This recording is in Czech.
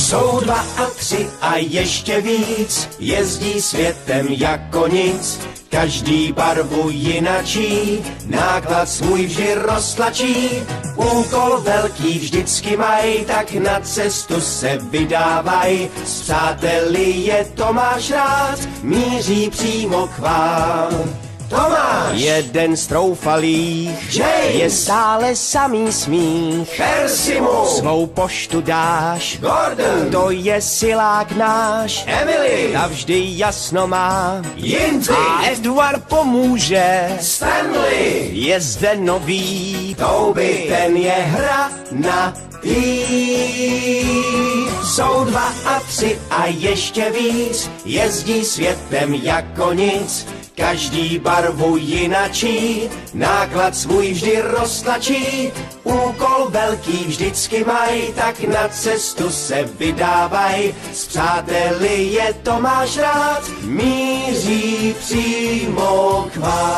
Jsou 2 a 3 a ještě víc, jezdí světem jako nic. Každý barvu jinačí, náklad svůj vždy roztlačí. Úkol velký vždycky maj, tak na cestu se vydávaj. S přáteli je Tomáš rád, míří přímo k vám. Tomáš! Jeden z troufalých, James! Je stále samý smích. Persimu! Svou poštu dáš, Gordon! To je silák náš, Emily! Ta vždy jasno má, Jindřich! A Edward pomůže, Stanley! Je zde nový, Toby, ten je hra na Jsou 2 a 3 a ještě víc, jezdí světem jako nic. Každý barvu jinačí, náklad svůj vždy roztlačí. Úkol velký vždycky maj, tak na cestu se vydávaj. S přáteli je Tomáš rád, míří přímo k vám.